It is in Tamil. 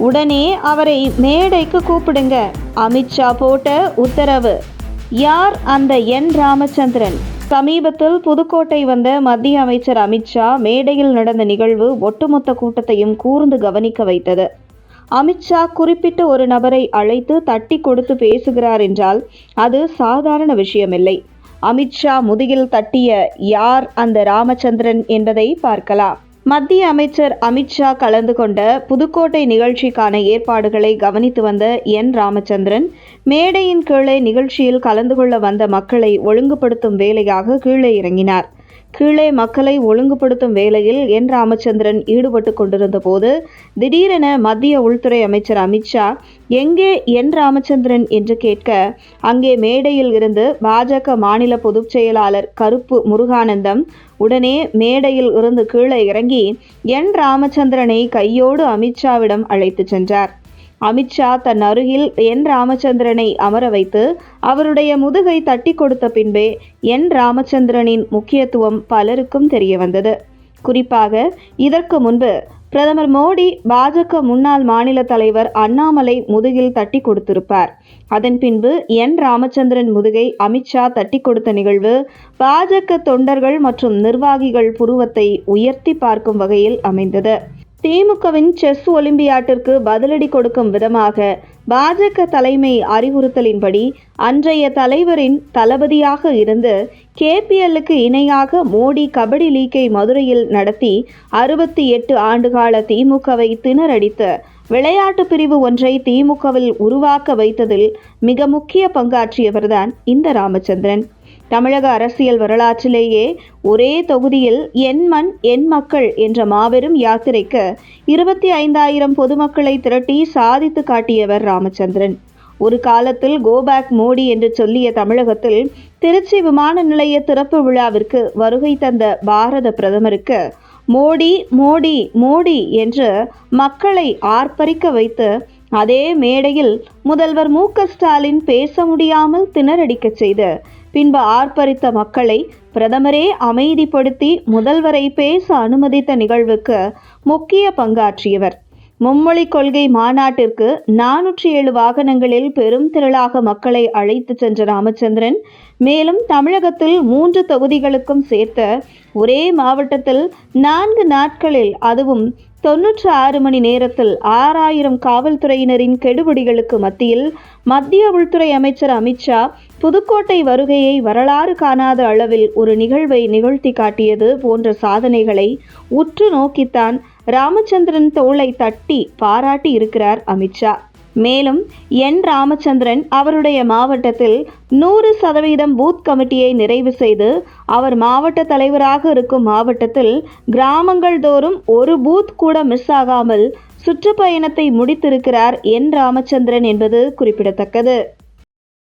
உடனே அவரை மேடைக்கு கூப்பிடுங்க, அமித்ஷா போட்ட உத்தரவு. யார் அந்த என் ராமச்சந்திரன்? சமீபத்தில் புதுக்கோட்டை வந்த மத்திய அமைச்சர் அமித்ஷா மேடையில் நடந்த நிகழ்வு ஒட்டுமொத்த கூட்டத்தையும் கூர்ந்து கவனிக்க வைத்தது. அமித்ஷா குறிப்பிட்ட ஒரு நபரை அழைத்து தட்டி கொடுத்து பேசுகிறார் என்றால் அது சாதாரண விஷயமில்லை. அமித்ஷா முதுகில் தட்டிய யார் அந்த ராமச்சந்திரன் என்பதை பார்க்கலாம். மத்திய அமைச்சர் அமித்ஷா கலந்து கொண்ட புதுக்கோட்டை நிகழ்ச்சிக்கான ஏற்பாடுகளை கவனித்து வந்த என் ராமச்சந்திரன் மேடையின் கீழே நிகழ்ச்சியில் கலந்து கொள்ள வந்த மக்களை ஒழுங்குபடுத்தும் வேலையாக கீழே இறங்கினார். கீழே மக்களை ஒழுங்குபடுத்தும் வேலையில் என் ராமச்சந்திரன் ஈடுபட்டு கொண்டிருந்த போது திடீரென மத்திய உள்துறை அமைச்சர் அமித்ஷா எங்கே என் ராமச்சந்திரன் என்று கேட்க, அங்கே மேடையில் இருந்து பாஜக மாநில பொதுச் செயலாளர் கருப்பு முருகானந்தம் உடனே மேடையில் இருந்து கீழே இறங்கி என் ராமச்சந்திரனை கையோடு அமித்ஷாவிடம் அழைத்து சென்றார். அமித்ஷா தன் அருகில் என் ராமச்சந்திரனை அமர வைத்து அவருடைய முதுகை தட்டி கொடுத்த பின்பே என் ராமச்சந்திரனின் முக்கியத்துவம் பலருக்கும் தெரிய வந்தது. குறிப்பாக இதற்கு முன்பு பிரதமர் மோடி பாஜக முன்னாள் மாநில தலைவர் அண்ணாமலை முதுகில் தட்டி கொடுத்திருப்பார். அதன் பின்பு என் ராமச்சந்திரன் முதுகை அமித்ஷா தட்டி கொடுத்த நிகழ்வு பாஜக தொண்டர்கள் மற்றும் நிர்வாகிகள் புருவத்தை உயர்த்தி பார்க்கும் வகையில் அமைந்தது. திமுகவின் செஸ் ஒலிம்பியாட்டிற்கு பதிலடி கொடுக்கும் விதமாக பாஜக தலைமை அறிவுறுத்தலின்படி அன்றைய தலைவரின் தளபதியாக இருந்து KPLக்கு இணையாக மோடி கபடி லீக்கை மதுரையில் நடத்தி 68 ஆண்டுகால திமுகவை திணறடித்து விளையாட்டு பிரிவு ஒன்றை திமுகவில் உருவாக்க வைத்ததில் மிக முக்கிய பங்காற்றியவர்தான் இந்த ராமச்சந்திரன். தமிழக அரசியல் வரலாற்றிலேயே ஒரே தொகுதியில் என் மண் என் மக்கள் என்ற மாபெரும் யாத்திரைக்கு 25,000 பொதுமக்களை திரட்டி சாதித்து காட்டியவர் ராமச்சந்திரன். ஒரு காலத்தில் கோபேக் மோடி என்று சொல்லிய தமிழகத்தில் திருச்சி விமான நிலைய திறப்பு விழாவிற்கு வருகை தந்த பாரத பிரதமருக்கு மோடி மோடி மோடி என்று மக்களை ஆர்ப்பரிக்க வைத்து அதே மேடையில் முதல்வர் மு.க.ஸ்டாலின் பேச முடியாமல் திணறடிக்க செய்து பின்பு ஆர்ப்பரித்த மக்களை பிரதமரே அமைதிப்படுத்தி முதல்வரை பேச அனுமதித்த நிகழ்வுக்கு முக்கிய பங்காற்றியவர். மும்மொழி கொள்கை மாநாட்டிற்கு 407 வாகனங்களில் பெரும் திரளாக மக்களை அழைத்து சென்ற ராமச்சந்திரன் மேலும் தமிழகத்தில் 3 தொகுதிகளுக்கும் சேர்த்த ஒரே மாவட்டத்தில் 4 நாட்களில் அதுவும் 96 மணி நேரத்தில் 6000 காவல்துறையினரின் கெடுபிடிகளுக்கு மத்தியில் மத்திய உள்துறை அமைச்சர் அமித்ஷா புதுக்கோட்டை வருகையை வரலாறு காணாத அளவில் ஒரு நிகழ்வை நிகழ்த்தி காட்டியது போன்ற சாதனைகளை உற்று நோக்கித்தான் ராமச்சந்திரன் தோளை தட்டி பாராட்டி இருக்கிறார் அமித்ஷா. மேலும் என் ராமச்சந்திரன் அவருடைய மாவட்டத்தில் 100% பூத் கமிட்டியை நிறைவு செய்து அவர் மாவட்ட தலைவராக இருக்கும் மாவட்டத்தில் கிராமங்கள் தோறும் ஒரு பூத் கூட மிஸ் ஆகாமல் சுற்றுப்பயணத்தை முடித்திருக்கிறார் என் ராமச்சந்திரன் என்பது குறிப்பிடத்தக்கது.